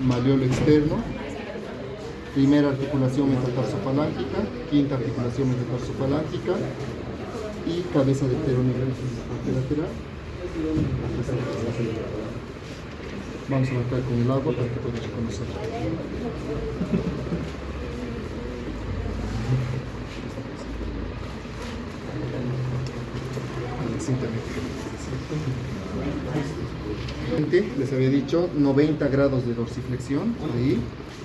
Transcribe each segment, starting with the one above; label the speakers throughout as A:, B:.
A: Maleolo externo, primera articulación metatarsofalangica, quinta articulación metatarsofalangica y cabeza del peroné en la parte lateral. Vamos a marcar con el agua para que puedas reconocer. Les había dicho 90 grados de dorsiflexión ahí.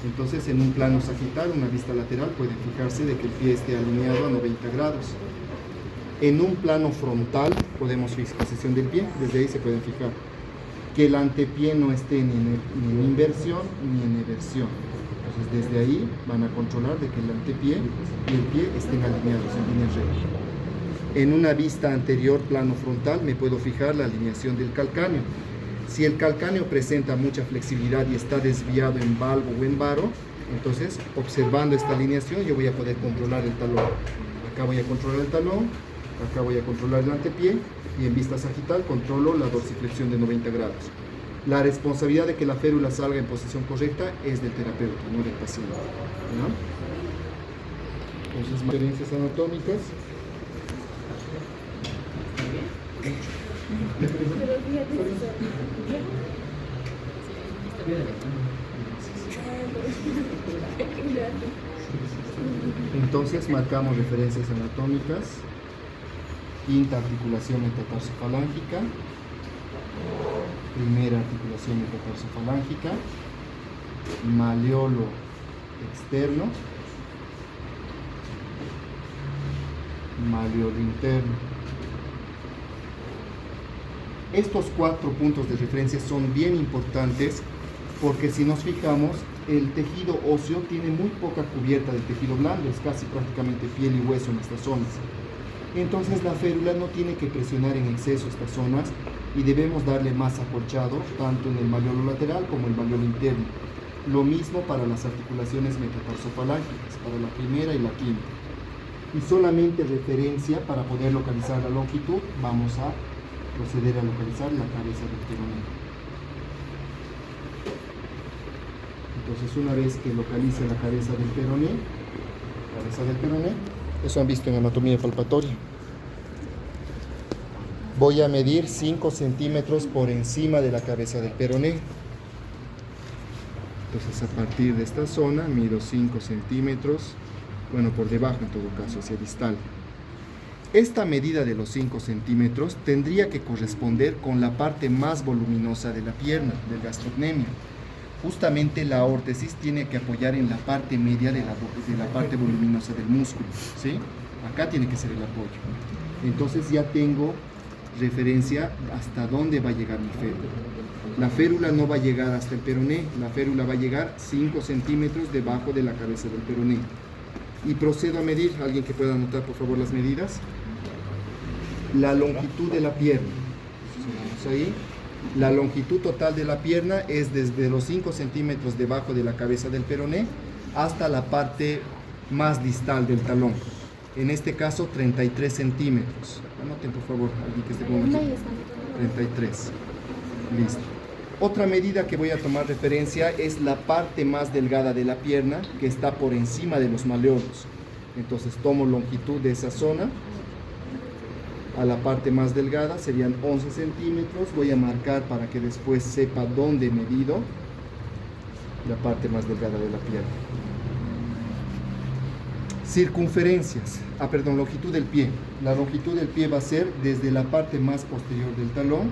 A: Entonces, en un plano sagital, una vista lateral, pueden fijarse de que el pie esté alineado a 90 grados. En un plano frontal podemos fijar posición del pie, desde ahí se pueden fijar que el antepié no esté ni en inversión ni en eversión. Entonces, desde ahí van a controlar de que el antepié y el pie estén alineados en línea recta. En una vista anterior, plano frontal, me puedo fijar la alineación del calcáneo. Si el calcáneo presenta mucha flexibilidad y está desviado en valgo o en varo, entonces, observando esta alineación, yo voy a poder controlar el talón. Acá voy a controlar el talón, acá voy a controlar el antepié, y en vista sagital controlo la dorsiflexión de 90 grados. La responsabilidad de que la férula salga en posición correcta es del terapeuta, no del paciente. ¿No? Entonces, diferencias anatómicas. Entonces marcamos referencias anatómicas. Quinta articulación metatarsofalangica, primera articulación metatarsofalangica, maleolo externo, maleolo interno. Estos 4 puntos de referencia son bien importantes porque si nos fijamos, el tejido óseo tiene muy poca cubierta del tejido blando, es casi prácticamente piel y hueso en estas zonas. Entonces la férula no tiene que presionar en exceso estas zonas y debemos darle más acolchado tanto en el maleolo lateral como el maleolo interno. Lo mismo para las articulaciones metatarsofalángicas, para la primera y la quinta. Y solamente referencia para poder localizar la longitud, vamos a proceder a localizar la cabeza del peroné. Entonces, una vez que localice la cabeza del peroné, eso han visto en anatomía palpatoria. Voy a medir 5 centímetros por encima de la cabeza del peroné. Entonces, a partir de esta zona, mido 5 centímetros, bueno, por debajo en todo caso, hacia distal. Esta medida de los 5 centímetros tendría que corresponder con la parte más voluminosa de la pierna, del gastrocnemio. Justamente la órtesis tiene que apoyar en la parte media de la parte voluminosa del músculo, ¿sí? Acá tiene que ser el apoyo. Entonces ya tengo referencia hasta dónde va a llegar mi férula. La férula no va a llegar hasta el peroné, la férula va a llegar 5 centímetros debajo de la cabeza del peroné. Y procedo a medir, alguien que pueda anotar por favor las medidas. La longitud de la pierna. Vamos ahí. La longitud total de la pierna es desde los 5 centímetros debajo de la cabeza del peroné hasta la parte más distal del talón. En este caso, 33 centímetros. Anoten, por favor, alguien que esté con aquí. 33. Listo. Otra medida que voy a tomar referencia es la parte más delgada de la pierna, que está por encima de los maleolos. Entonces, tomo longitud de esa zona a la parte más delgada, serían 11 centímetros. Voy a marcar para que después sepa dónde he medido la parte más delgada de la pierna. Circunferencias, longitud del pie. La longitud del pie va a ser desde la parte más posterior del talón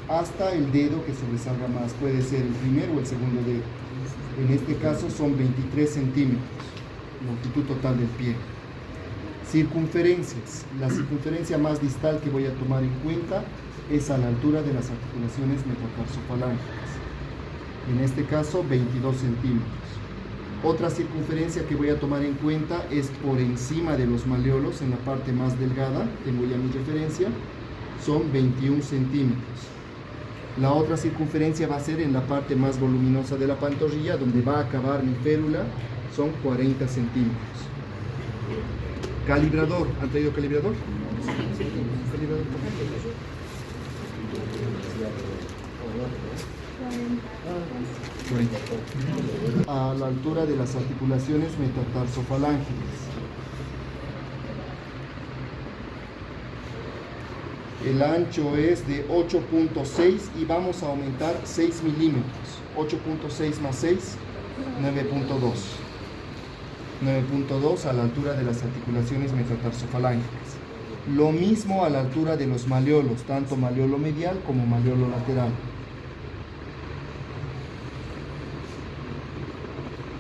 A: hasta el dedo que sobresalga más. Puede ser el primer o el segundo dedo. En este caso son 23 centímetros, longitud total del pie. Circunferencias. La circunferencia más distal que voy a tomar en cuenta es a la altura de las articulaciones metatarsofalángicas. En este caso, 22 centímetros. Otra circunferencia que voy a tomar en cuenta es por encima de los maleolos, en la parte más delgada, tengo ya mi referencia, son 21 centímetros. La otra circunferencia va a ser en la parte más voluminosa de la pantorrilla, donde va a acabar mi férula, son 40 centímetros. Calibrador, ¿han traído calibrador? Calibrador. 40. A la altura de las articulaciones metatarsofalángicas. El ancho es de 8.6 y vamos a aumentar 6 milímetros. 8.6 más 6, 9.2. 9.2 a la altura de las articulaciones metatarsofalángicas. Lo mismo a la altura de los maleolos, tanto maleolo medial como maleolo lateral.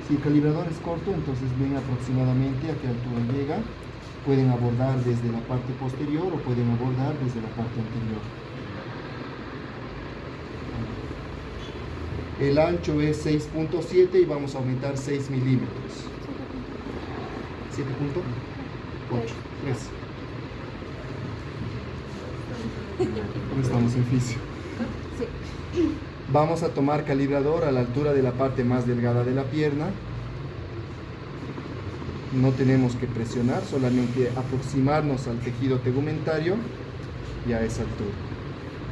A: Si el calibrador es corto, entonces ven aproximadamente a qué altura llega. Pueden abordar desde la parte posterior o pueden abordar desde la parte anterior. El ancho es 6.7 y vamos a aumentar 6 milímetros. 7.8. 3. No estamos en fisio. Vamos a tomar calibrador a la altura de la parte más delgada de la pierna. No tenemos que presionar, solamente aproximarnos al tejido tegumentario y a esa altura.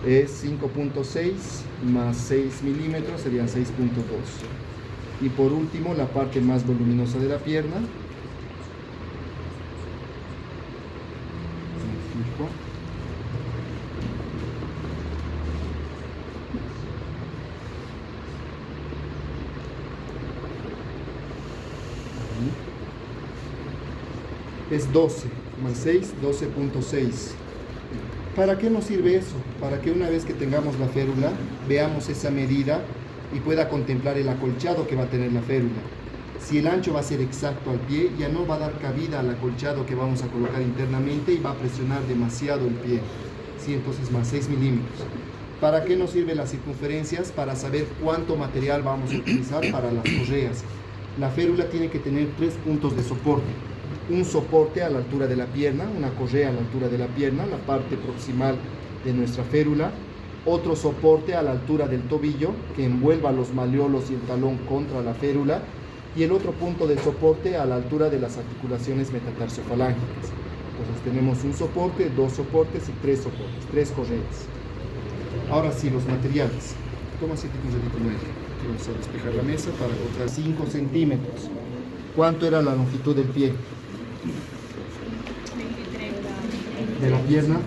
A: Es 5.6 más 6 milímetros, serían 6.2. Y por último, la parte más voluminosa de la pierna. Es 12 más 6, 12.6. ¿Para qué nos sirve eso? Para que una vez que tengamos la férula, veamos esa medida y pueda contemplar el acolchado que va a tener la férula. Si el ancho va a ser exacto al pie, ya no va a dar cabida al acolchado que vamos a colocar internamente y va a presionar demasiado el pie. Sí, entonces más 6 milímetros. ¿Para qué nos sirven las circunferencias? Para saber cuánto material vamos a utilizar para las correas. La férula tiene que tener 3 puntos de soporte. Un soporte a la altura de la pierna, una correa a la altura de la pierna, la parte proximal de nuestra férula. Otro soporte a la altura del tobillo que envuelva los maleolos y el talón contra la férula. Y el otro punto de soporte a la altura de las articulaciones metatarsofalángicas. Entonces tenemos un soporte, 2 soportes y 3 soportes, 3 correas. Ahora sí, los materiales. Toma 7,9. Vamos a despejar la mesa para encontrar 5 centímetros. ¿Cuánto era la longitud del pie?
B: 23.
A: De la pierna.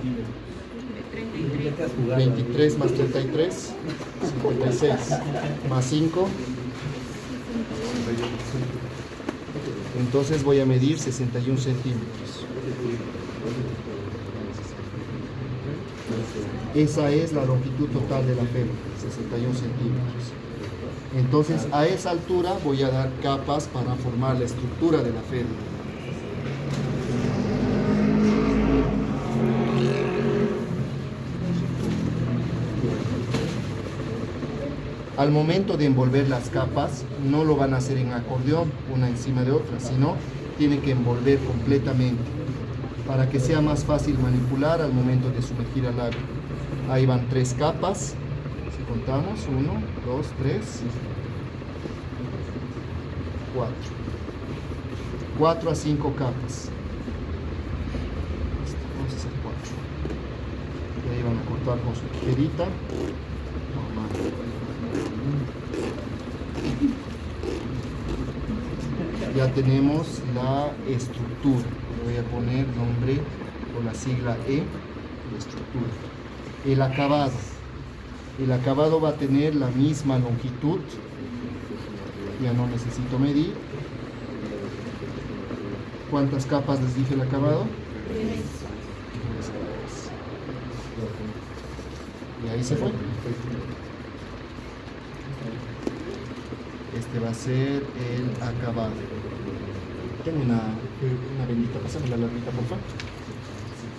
A: 23 más 33, 56. Más 5. Entonces voy a medir 61 centímetros. Esa es la longitud total de la férula, 61 centímetros. Entonces a esa altura voy a dar capas para formar la estructura de la férula. Al momento de envolver las capas, no lo van a hacer en acordeón, una encima de otra, sino tienen que envolver completamente para que sea más fácil manipular al momento de sumergir al agua. Ahí van 3 capas, si contamos, 1, 2, 3, 4. 4 a 5 capas. Vamos a hacer 4. Y ahí van a cortar con su tijerita. Ya tenemos la estructura. Le voy a poner nombre o la sigla E de estructura. El acabado. El acabado va a tener la misma longitud. Ya no necesito medir. ¿Cuántas capas les dije el acabado? 3 capas. Y ahí se fue. Este va a ser el acabado. Tengo una vendita, pásame la larguita, por favor.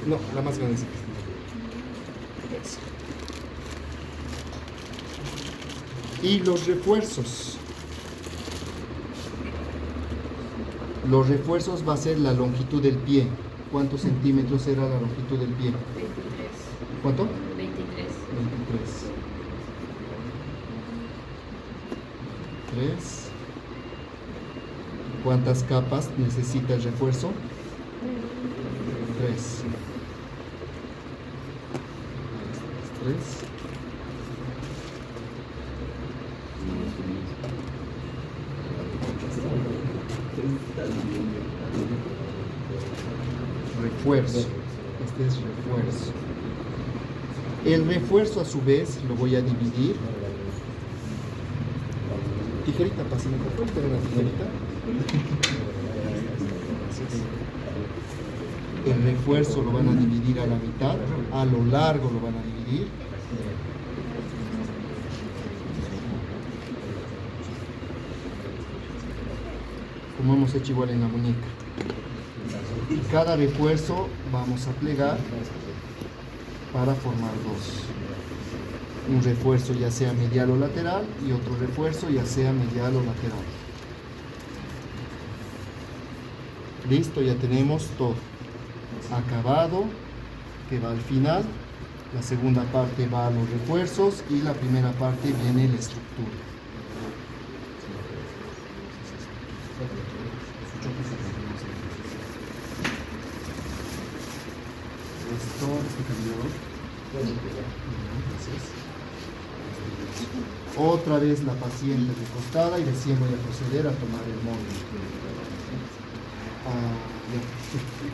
A: No, la más grandecita. Eso. Y los refuerzos. Los refuerzos va a ser la longitud del pie. ¿Cuántos centímetros era la longitud del pie?
B: 23.
A: ¿Cuánto?
B: 23.
A: 3. ¿Cuántas capas necesita el refuerzo? 3. 3. Refuerzo. Este es refuerzo. El refuerzo a su vez lo voy a dividir. Tijerita, pásame por favor, ¿tengo una tijerita? Gracias. El refuerzo lo van a dividir a la mitad, a lo largo lo van a dividir. Como hemos hecho igual en la muñeca. Y cada refuerzo vamos a plegar para formar dos. Un refuerzo ya sea medial o lateral y otro refuerzo ya sea medial o lateral. Listo, ya tenemos todo acabado, que va al final. La segunda parte va a los refuerzos y la primera parte viene la estructura. Este cambiador. Gracias. Otra vez la paciente recostada y recién voy a proceder a tomar el molde.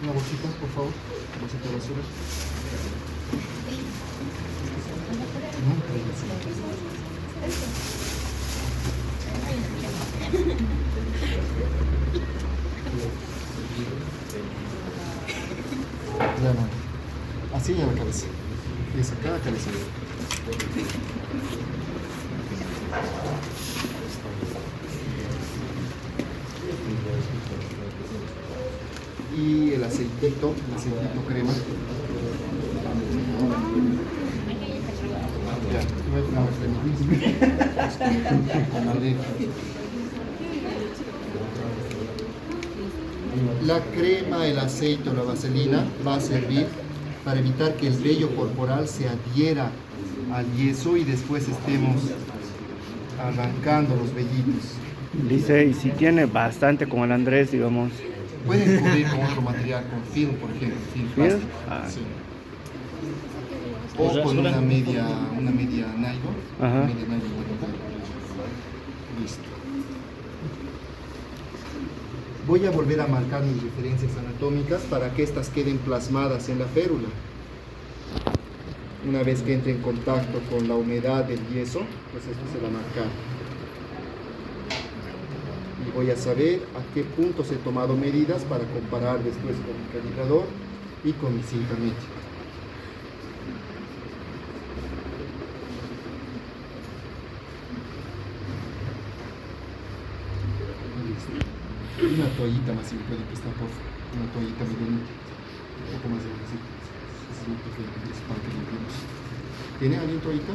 A: Una bolsita, por favor. Bolsita de basura. Ya no. Así a la cabeza. Y es acá, cabeza. Y el aceitito crema. Ya, con alerta. La crema, el aceite o la vaselina va a servir para evitar que el vello corporal se adhiera al yeso y después estemos arrancando los vellitos.
C: Dice, y si tiene bastante como el Andrés, digamos.
A: Pueden cubrir con otro material, con film, por ejemplo, film plástico. Sí. O con una media nylon.
C: Ajá.
A: Media nylon bonita. Listo. Voy a volver a marcar mis referencias anatómicas para que estas queden plasmadas en la férula. Una vez que entre en contacto con la humedad del yeso, pues esto se va a marcar. Y voy a saber a qué puntos he tomado medidas para comparar después con mi calibrador y con mi cinta métrica. Una toallita más, si me puede prestar, por favor. Una toallita medianita. Un poco más de bolsita. Es para que limpiemos. ¿Tiene alguien toallita?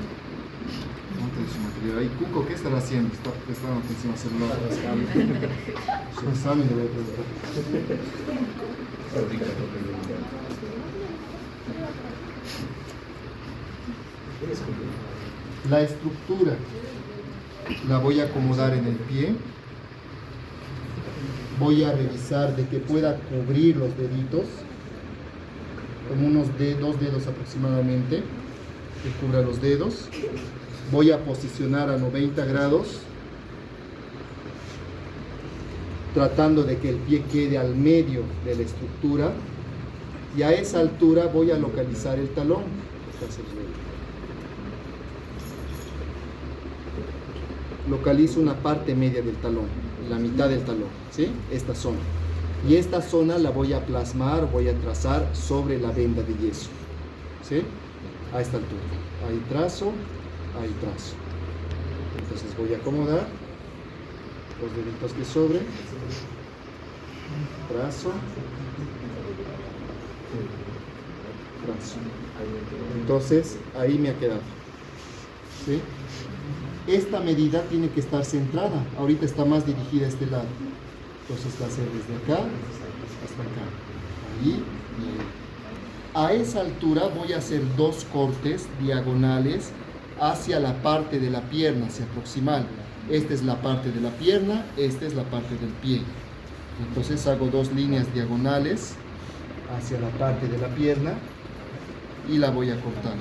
A: Monte de su material. Ahí, Cuco, ¿qué estará haciendo? Está prestando atención a celular. Su examen le voy a preguntar. La estructura la voy a acomodar en el pie. Voy a revisar de que pueda cubrir los deditos, como unos 2 dedos aproximadamente, que cubra los dedos. Voy a posicionar a 90 grados, tratando de que el pie quede al medio de la estructura, y a esa altura voy a localizar el talón. Localizo una parte media del talón, la mitad del talón, ¿sí? Esta zona. Y esta zona la voy a plasmar, voy a trazar sobre la venda de yeso, ¿sí? A esta altura. Ahí trazo, ahí trazo. Entonces voy a acomodar los deditos que sobren. Trazo. Trazo. Entonces ahí me ha quedado, ¿sí? Esta medida tiene que estar centrada. Ahorita está más dirigida a este lado. Entonces va a ser desde acá hasta acá. Ahí y ahí. A esa altura voy a hacer 2 cortes diagonales hacia la parte de la pierna, hacia proximal. Esta es la parte de la pierna, esta es la parte del pie. Entonces hago 2 líneas diagonales hacia la parte de la pierna y la voy a cortar.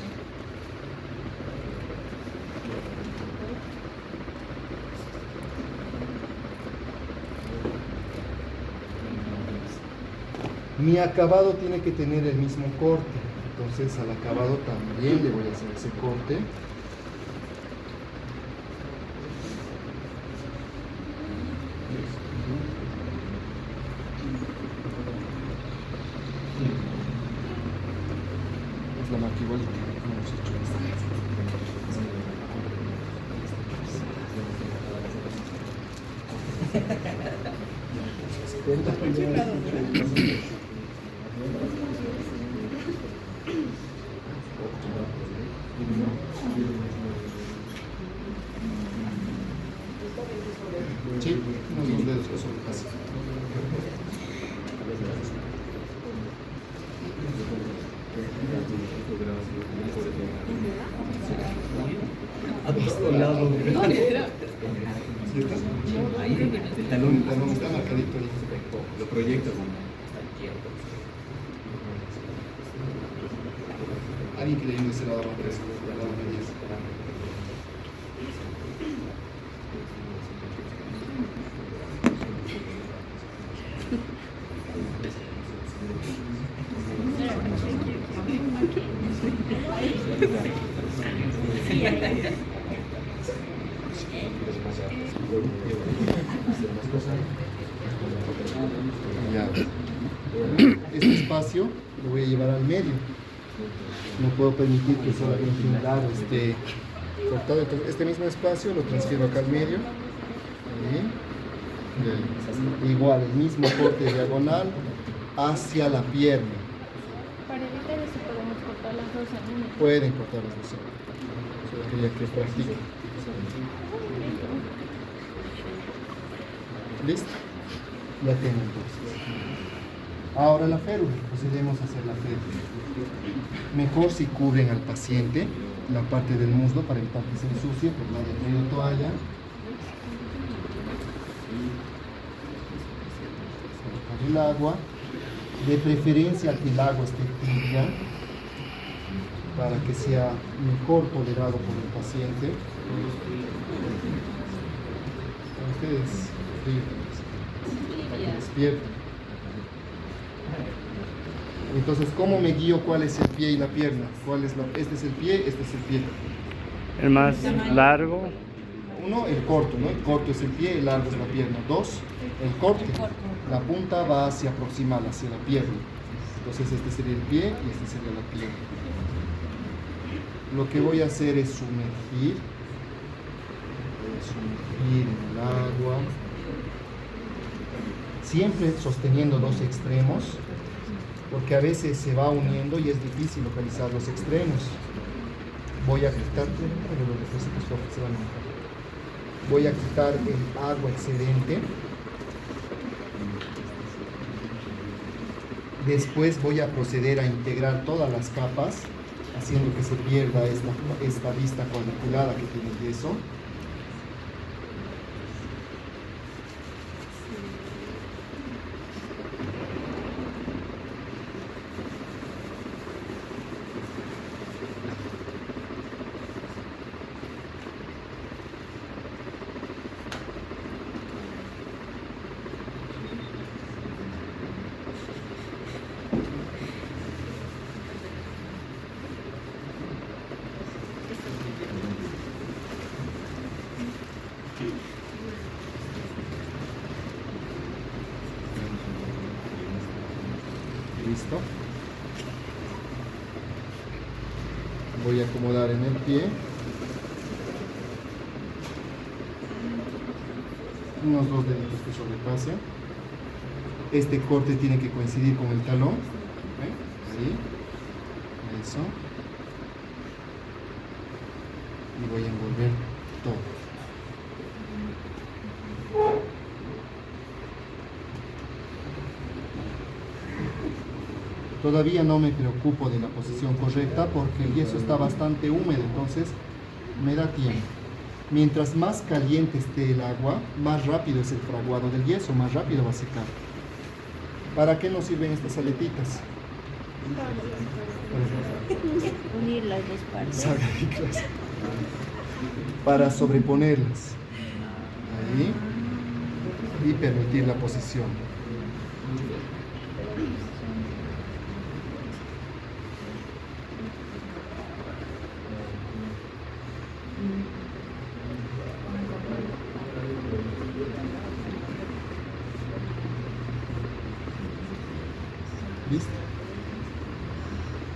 A: Mi acabado tiene que tener el mismo corte, entonces al acabado también le voy a hacer ese corte. Es la marca igualita, no hemos hecho sí, unos dos dedos, eso casi.
B: Ahí,
A: El talón está marcadito ahí.
D: Lo proyectas.
A: Alguien que le ayude a ese lado más fresco, al lado de 10. Ya. Este espacio lo voy a llevar al medio. No puedo permitir que solamente un lado esté cortado. Entonces, este mismo espacio lo transfiero acá al medio. Ahí. Y ahí. Igual, el mismo corte diagonal hacia la pierna.
B: Para evitar eso podemos cortar las dos en una.
A: Pueden cortar las dos. Solo quería que practiquen. ¿Listo? Ya tengo entonces. Ahora la férula, procedemos a hacer la férula. Mejor si cubren al paciente la parte del muslo para evitar que se ensucie, porque nadie ha traído toalla. Sacar el agua, de preferencia que el agua esté tibia, para que sea mejor tolerado por el paciente. Ustedes, para que despierten. Entonces, ¿cómo me guío cuál es el pie y la pierna? Este es el pie, este es el pie.
C: El más largo.
A: Uno, el corto, ¿no? El corto es el pie, el largo es la pierna. Dos, el corte. La punta va hacia proximal, hacia la pierna. Entonces, este sería el pie y este sería la pierna. Lo que voy a hacer es sumergir en el agua. Siempre sosteniendo dos extremos, porque a veces se va uniendo y es difícil localizar los extremos. Voy a quitar, voy a quitar el agua excedente. Después voy a proceder a integrar todas las capas, haciendo que se pierda esta vista cuadriculada que tiene el yeso. Listo. Voy a acomodar en el pie. Unos dos deditos que sobrepasen. Este corte tiene que coincidir con el talón. Ahí. Eso. Y voy a envolver todo. Todavía no me preocupo de la posición correcta porque el yeso está bastante húmedo, entonces me da tiempo. Mientras más caliente esté el agua, más rápido es el fraguado del yeso, más rápido va a secar. ¿Para qué nos sirven estas aletitas?
B: Unir las dos partes.
A: Sagriclas. Para sobreponerlas. Ahí. Y permitir la posición. ¿Listo?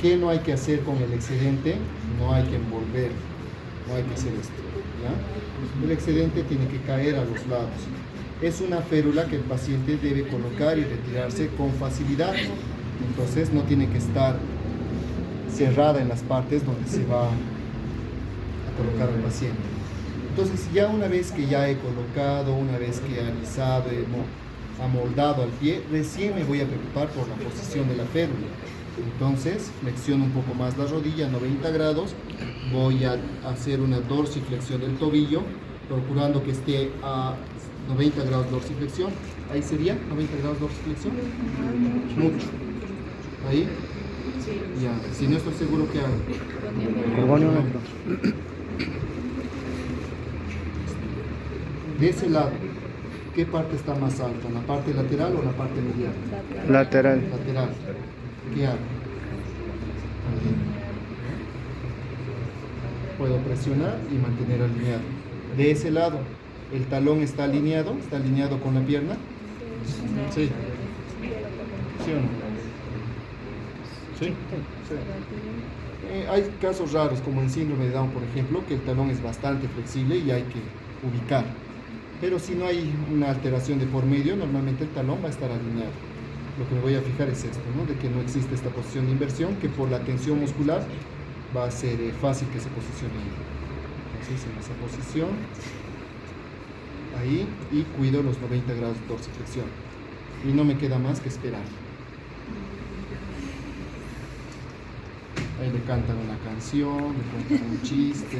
A: ¿Qué no hay que hacer con el excedente? No hay que envolver, no hay que hacer esto, ¿ya? El excedente tiene que caer a los lados. Es una férula que el paciente debe colocar y retirarse con facilidad. Entonces no tiene que estar cerrada en las partes donde se va a colocar al paciente. Entonces ya una vez que ya he colocado, una vez que he alisado, he amoldado al pie, recién me voy a preocupar por la posición de la férula. Entonces flexiono un poco más la rodilla, 90 grados, voy a hacer una dorsiflexión del tobillo, procurando que esté a 90 grados dorsiflexión. Ahí sería 90 grados dorsiflexión. Mucho. Ahí. Ya. Si no estoy seguro, ¿qué hago? De ese lado, ¿qué parte está más alta? ¿La parte lateral o la parte medial?
C: Lateral.
A: Lateral. ¿Qué hago? Puedo presionar y mantener alineado. De ese lado, ¿el talón está alineado? ¿Está alineado con la pierna? Sí. ¿Sí o no? Sí. Sí. Hay casos raros, como en síndrome de Down, por ejemplo, que el talón es bastante flexible y hay que ubicar. Pero si no hay una alteración de por medio, normalmente el talón va a estar alineado. Lo que me voy a fijar es esto, ¿no? De que no existe esta posición de inversión, que por la tensión muscular va a ser fácil que se posicione ahí. Entonces, en esa posición, ahí, y cuido los 90 grados de dorsiflexión. Y no me queda más que esperar. Ahí le cantan una canción, le cuentan un chiste.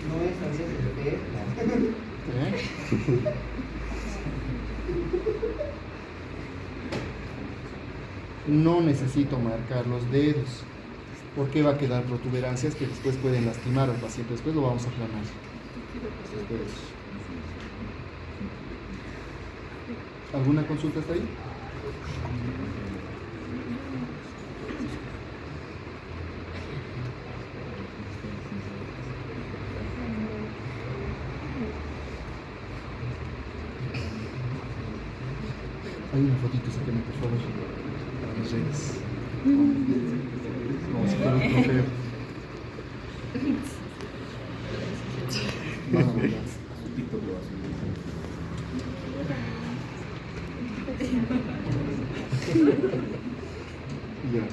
D: No es así de
A: No necesito marcar los dedos, porque va a quedar protuberancias que después pueden lastimar al paciente. Después lo vamos a aplanar. Esos dedos. ¿Alguna consulta hasta ahí? Hay una fotito, sáquenme por favor, para las redes. Como si fuera un trofeo. Van a mandar. Ya.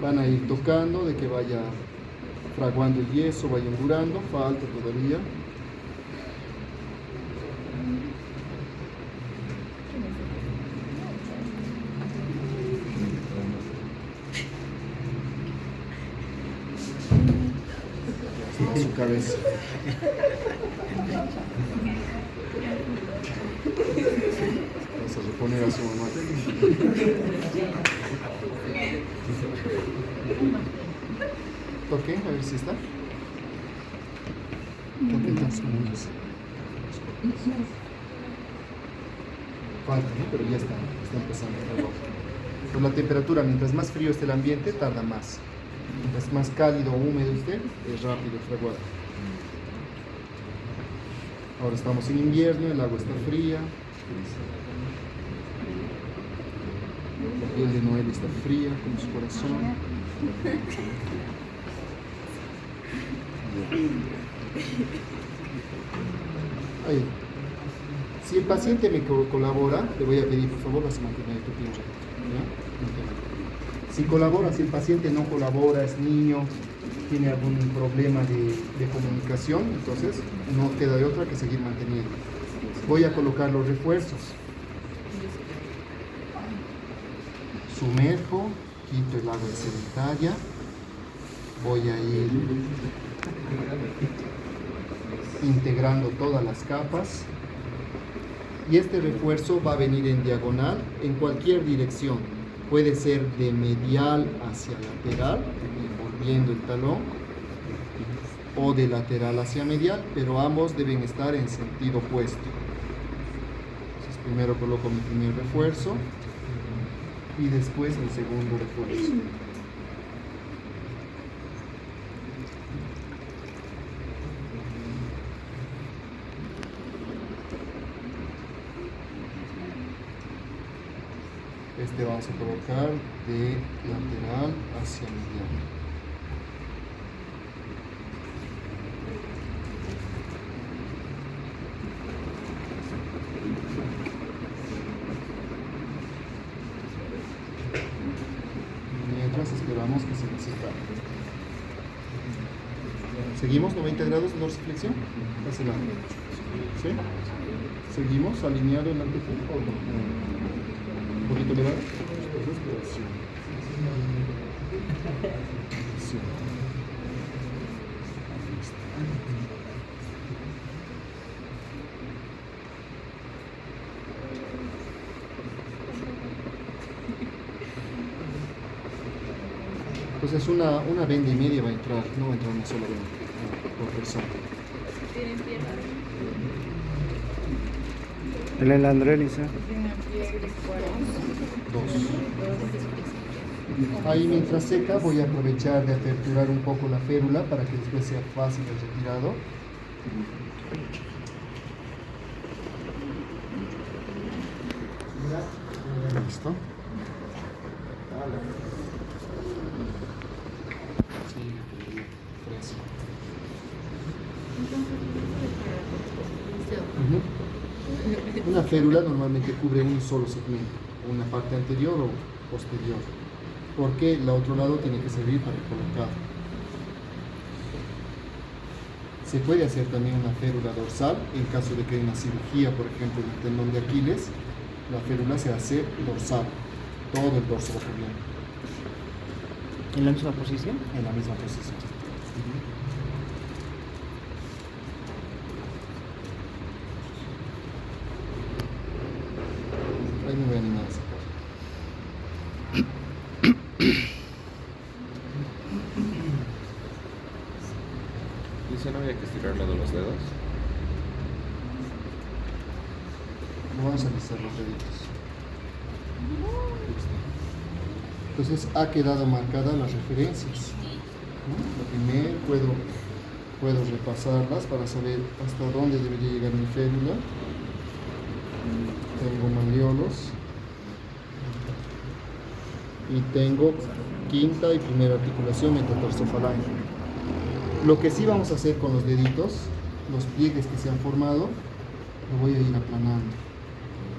A: Van a ir tocando de que vaya fraguando el yeso, vaya endurando, falta todavía. Su cabeza. Vamos a reponer a su mamá. Toque, a ver si está. Toque entonces. Falta, ¿no? Pero ya está empezando a trabajar. Por la temperatura, mientras más frío esté el ambiente, tarda más. Mientras más cálido o húmedo esté, es rápido el fraguado. Ahora estamos en invierno, el agua está fría. La piel de Noel está fría, como su corazón. Ahí. Si el paciente me colabora, le voy a pedir, por favor, vas a mantener tu pie recto, ¿ya? Si colabora, si el paciente no colabora, es niño, tiene algún problema de comunicación, entonces no queda de otra que seguir manteniendo. Voy a colocar los refuerzos. Sumerjo, quito el agua sedentaria, voy a ir integrando todas las capas y este refuerzo va a venir en diagonal en cualquier dirección. Puede ser de medial hacia lateral, envolviendo el talón, o de lateral hacia medial, pero ambos deben estar en sentido opuesto. Entonces Primero coloco mi primer refuerzo y después mi segundo refuerzo. Este vamos a colocar de lateral hacia mediano. Mientras esperamos que se desencaje. ¿Seguimos 90 grados de dorsiflexión? Hacia el lado. ¿Sí? ¿Seguimos alineado en la amplitud o no? ¿Un poquito elevado? Respiración. Sí. Entonces una venda y media va a entrar, no va a entrar una sola venda por persona.
B: Tienen piernas.
C: En el Andrés, Lisa.
A: Dos. Ahí mientras seca voy a aprovechar de aperturar un poco la férula para que después sea fácil el retirado. Listo. Sí, fresco. Ujú. Una férula normalmente cubre un solo segmento, una parte anterior o posterior, porque el otro lado tiene que servir para colocar. Se puede hacer también una férula dorsal en caso de que haya una cirugía, por ejemplo, en el tendón de Aquiles. La férula se hace dorsal, todo el dorso va cubriendo,
E: ¿En la misma posición?
A: en la misma posición. Ahí me voy a animar a sacar.
F: Dice, no había que estirarlo de los dedos.
A: Vamos a alisar los deditos. Listo. Entonces ha quedado marcadas las referencias, ¿no? La primera puedo repasarlas para saber hasta dónde debería llegar mi férula. Tengo malleolos y tengo quinta y primera articulación metatarsofalange. Lo que sí vamos a hacer con los deditos, los pliegues que se han formado, lo voy a ir aplanando.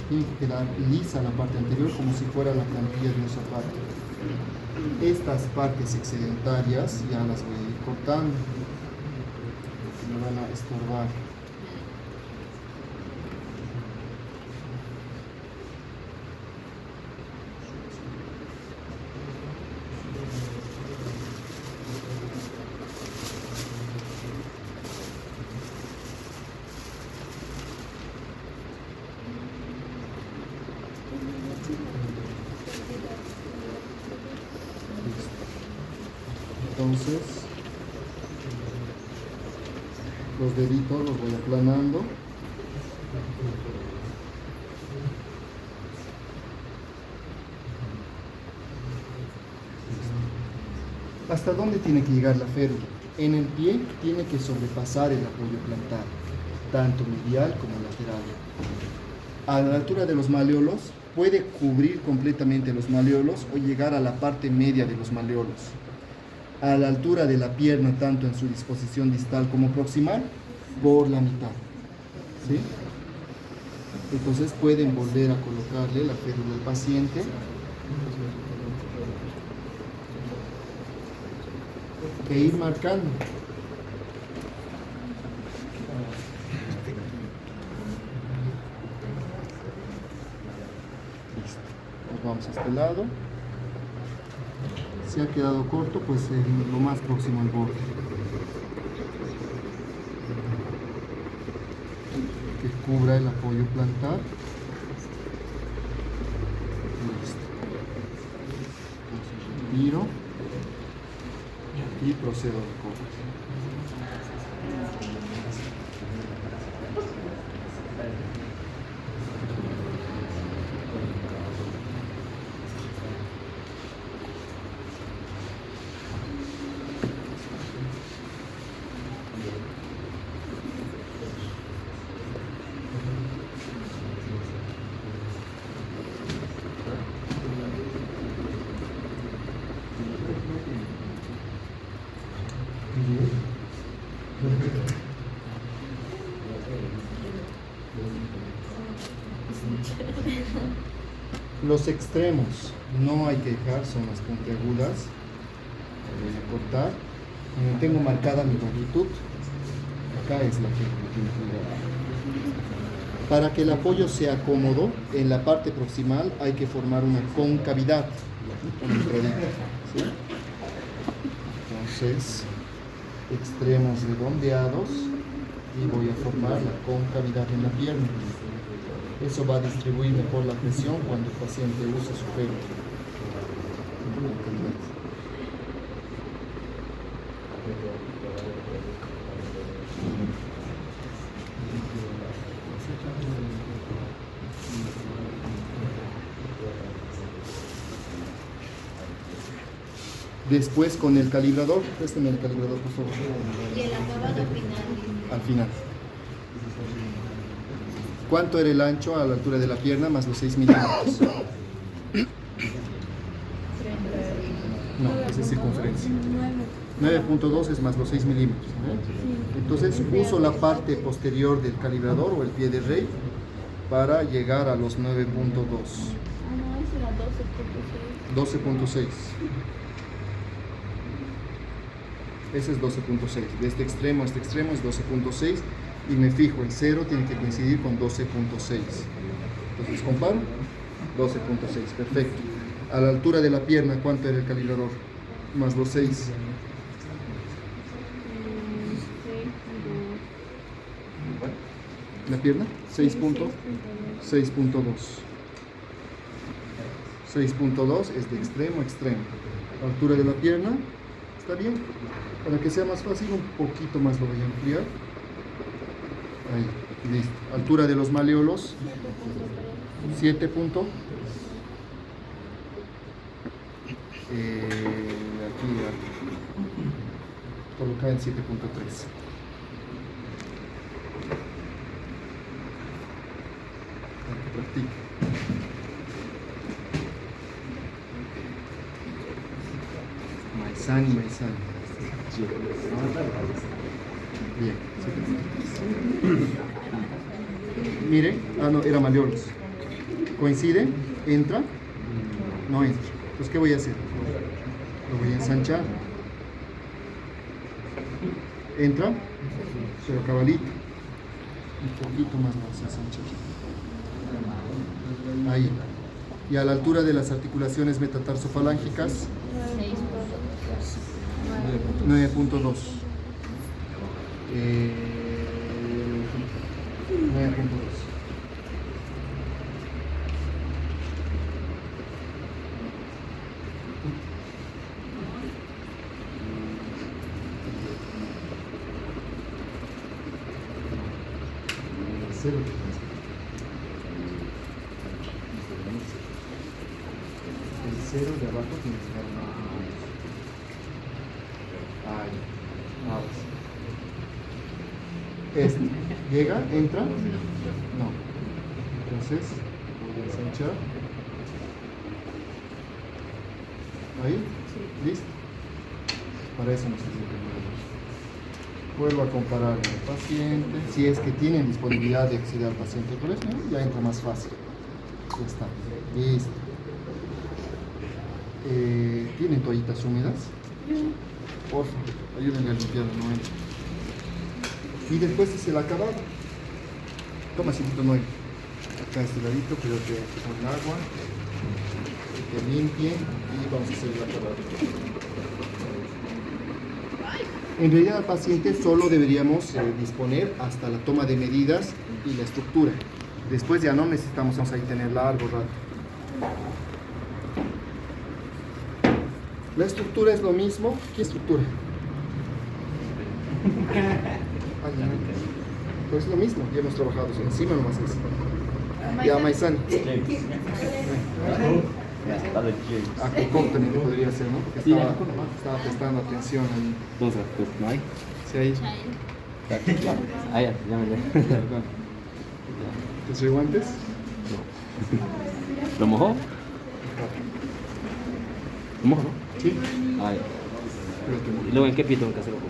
A: Tiene que quedar lisa la parte anterior como si fuera la plantilla de un zapato. Estas partes excedentarias ya las voy a ir cortando porque me van a estorbar. Entonces, los deditos los voy aplanando. ¿Hasta dónde tiene que llegar la férula? En el pie tiene que sobrepasar el apoyo plantar, tanto medial como lateral. A la altura de los malleolos, puede cubrir completamente los malleolos o llegar a la parte media de los malleolos. A la altura de la pierna, tanto en su disposición distal como proximal, por la mitad. ¿Sí? Entonces pueden volver a colocarle la férula al paciente. E ir marcando. Listo. Nos vamos a este lado. Si ha quedado corto, pues lo más próximo al borde. Que cubra el apoyo plantar. Listo. Entonces retiro y procedo al corte. Los extremos no hay que dejar, son las puntiagudas. Voy a cortar. Tengo marcada mi longitud. Acá es la que tiene que ir. Para que el apoyo sea cómodo, en la parte proximal hay que formar una concavidad. ¿Sí? Entonces, extremos redondeados y voy a formar la concavidad en la pierna. Eso va a distribuir mejor la presión cuando el paciente use su pelo. Después con el calibrador, préstame el calibrador por favor.
G: Y el acabado final.
A: Al final. ¿Cuánto era el ancho a la altura de la pierna más los 6 milímetros? No, esa es circunferencia. 9.2 es más los 6 milímetros. ¿No? Entonces uso la parte posterior del calibrador o el pie de rey para llegar a los 9.2.
B: Ah, no, ese era 12.6.
A: 12.6. Ese es 12.6. De este extremo a este extremo es 12.6. Y me fijo, el 0 tiene que coincidir con 12.6. Entonces comparo. 12.6. Perfecto. A la altura de la pierna, ¿cuánto era el calibrador? Más los 6. ¿La pierna? 6.2. 6.2 es de extremo a extremo. Altura de la pierna, ¿está bien? Para que sea más fácil, un poquito más lo voy a ampliar. Ahí, listo. Altura de los maleolos, 7 puntos. Aquí ya. Colocar en 7.3. Para que practique. Maizani. Bien. Mire, no, era maleolos. ¿Coincide? ¿Entra? No entra. Entonces, ¿qué voy a hacer? Lo voy a ensanchar. ¿Entra? Pero cabalito. Un poquito más lo vamos a ensanchar. Ahí. Y a la altura de las articulaciones metatarsofalángicas, 9.2. 9.2. Cero. El cero de abajo tiene que dar una. Ahí. Ahora sí. Este. ¿Llega? ¿Entra? No. Entonces, voy a ensanchar. Ahí. ¿Listo? Para eso nos sirve el calibrador. Vuelvo a comparar al paciente. Si es que tienen disponibilidad de acceder al paciente por eso, ya entra más fácil. Ya está. Listo. ¿Tienen toallitas húmedas? Por favor, ayúdenme a limpiarlo, no entra. Y después es el acabado. Toma, Cintito Noel. Acá este ladito, creo que con el agua. Que limpie y vamos a hacer el acabado. En realidad al paciente solo deberíamos disponer hasta la toma de medidas y la estructura. Después ya no necesitamos, vamos a tener largo rato. La estructura es lo mismo. ¿Qué estructura? Pues es lo mismo, ya hemos trabajado encima nomás es. Ya Maizani. Acocop también podría ser, ¿no? Porque estaba prestando atención ahí.
E: Entonces, pues no hay.
A: Sí, ahí.
E: Ah, ya me
A: Perdón. ¿Te soy guantes?
E: ¿Lo mojó? ¿Lo mojó, no?
A: Sí.
E: Ah, ya.
A: Creo que
E: ¿Y luego en qué pie tengo que hacerlo?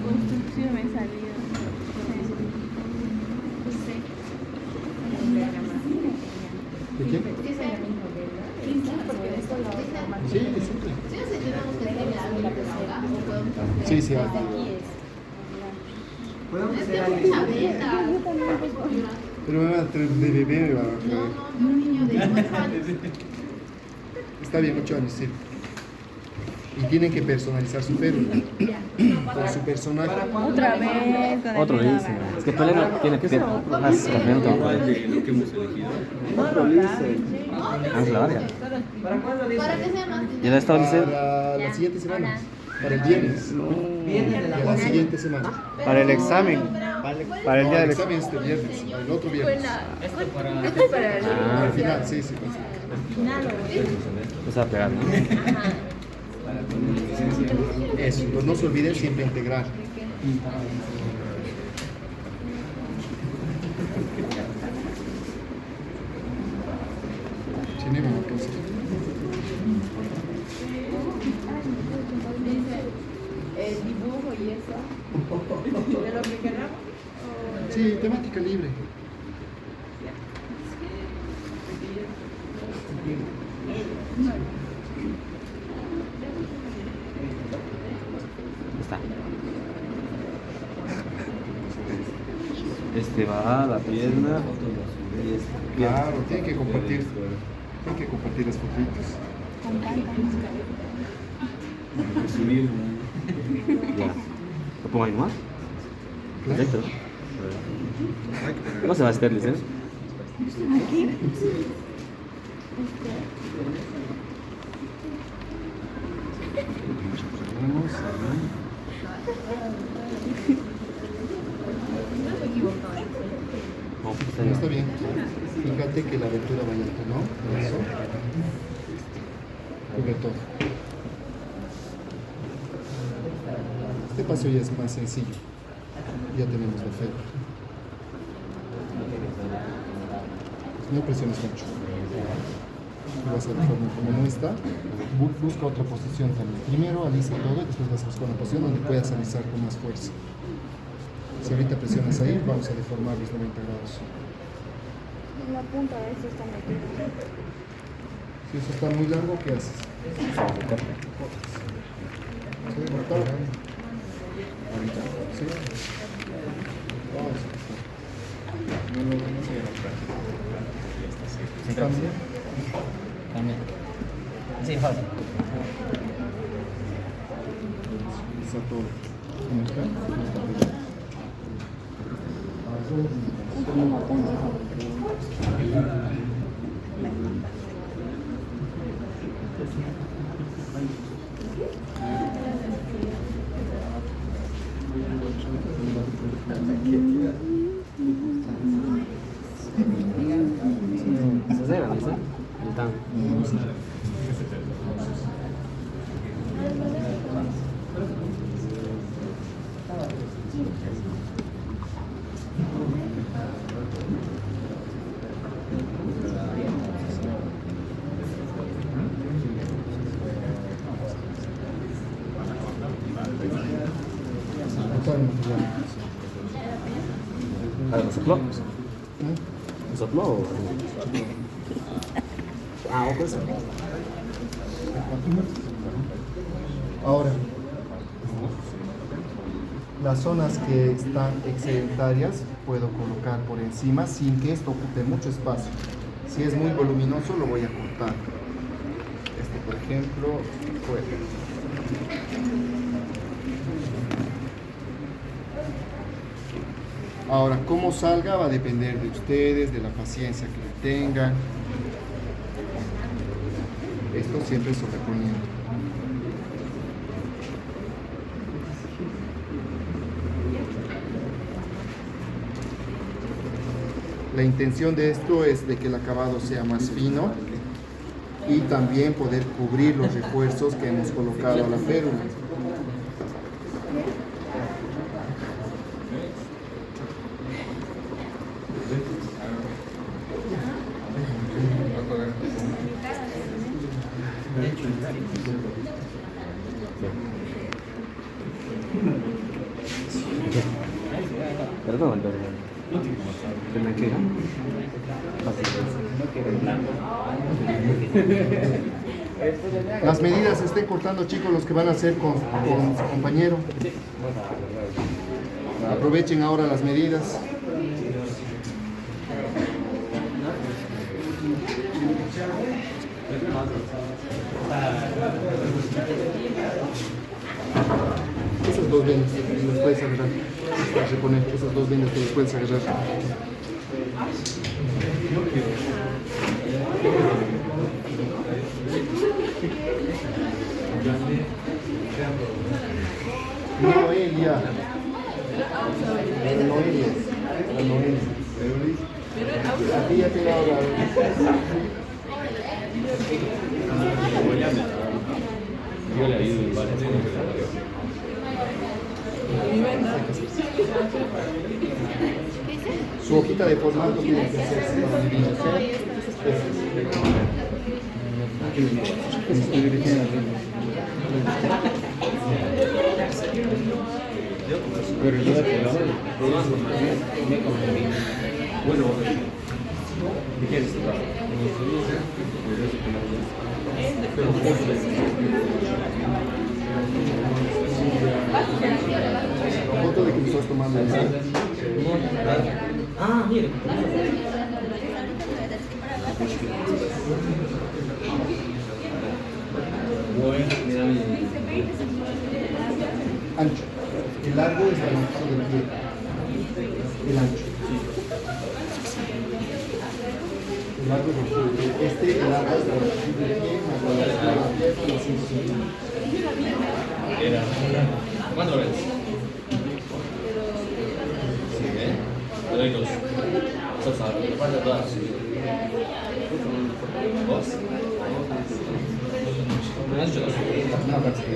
B: Construcción me salió.
A: especial.
D: Podemos hacer algo.
A: Pero me van a traer de bebé, me van a traer.
G: No, un niño de 8 años.
A: Está bien, 8 años, sí. Y tienen que personalizar su férula con su personaje.
B: Otra vez. con el
E: Otro
B: mismo
E: dice. Es que Pelé no tiene que ser más café, no tengo
F: Lo que hemos elegido.
E: Vamos a la área.
D: ¿Para cuándo dice?
G: Para que sea más
E: ¿Y el estado dice?
A: Para la siguiente semana. Para el viernes.
D: Viene de
A: De
D: la
A: la
D: mañana.
A: siguiente semana.
C: Para el examen. Para el
A: No,
C: día
A: el
C: del
A: examen este viernes, el otro viernes.
B: Esto es para el
E: Ah,
A: Al final, sí, sí.
E: pues a pegar, ¿no?
A: Eso, pues no se olviden siempre integrar. Tenemos una cosa.
B: el dibujo y eso. De lo que queramos.
A: Sí, temática libre.
E: Está. Este va a la pierna. Y este.
A: Claro, tienen que compartir. Tienen que compartir las fotitos.
E: Ya. ¿Lo pongo ahí nomás?
A: Claro.
E: Perfecto. No se va a hacer, ¿eh? No, pues,
A: Pero está bien. Fíjate que la abertura vaya alta, ¿no? Eso. Cubre todo. Este paso ya es más sencillo. Ya tenemos la férula. No presiones mucho. Lo vas a deformar como no está. Busca otra posición también. Primero alisa todo y después vas a buscar una posición donde puedas alisar con más fuerza. Si ahorita presionas ahí, vamos a deformar los 90 grados.
B: La punta de esto está metida.
A: Si eso está muy largo, ¿qué haces? Sí, cortar. Sí. Vamos. Cambia.
E: También. Sí, fácil.
A: Está todo. ¿Cómo está? ¿Cómo está pegado?
E: Se cera, ¿no? Então.
A: Botar el material.
E: ¿Lo sopló?
A: ¿Eh?
E: ¿Lo sopló o...? Ah, ojo eso.
A: Ahora, las zonas que están excedentarias puedo colocar por encima sin que esto ocupe mucho espacio. Si es muy voluminoso lo voy a cortar. Este, por ejemplo, fuera. Ahora, cómo salga va a depender de ustedes, de la paciencia que le tengan. Esto siempre sobreponiendo. La intención de esto es de que el acabado sea más fino y también poder cubrir los refuerzos que hemos colocado a la férula.
E: Perdón, pero... ¿Tiene que ir?
A: Las medidas estén cortando, chicos, los que van a hacer con su compañero. Aprovechen ahora las medidas. Esas dos venas que las puedes agarrar. Para reponer esas dos venas que las puedes agarrar. Noelia. Noelia. A ti ya te la hago.
F: Yo le ayudo en varias cosas.
A: Su hojita de formato tiene que ser
F: Bueno, ¿qué quieres?
A: foto de que me estás tomando.
D: Ah, mire.
A: Ancho. El largo es la longitud del pie. El ancho. El largo es la longitud del pie. El largo es la longitud del pie más la longitud de la pierna y 5 centímetros.
F: ¿Cuánto eres? Sí, ¿eh? Le doy dos. Salsa, le falta dos. ¿Dos? Me has dicho dos.
A: No, gracias.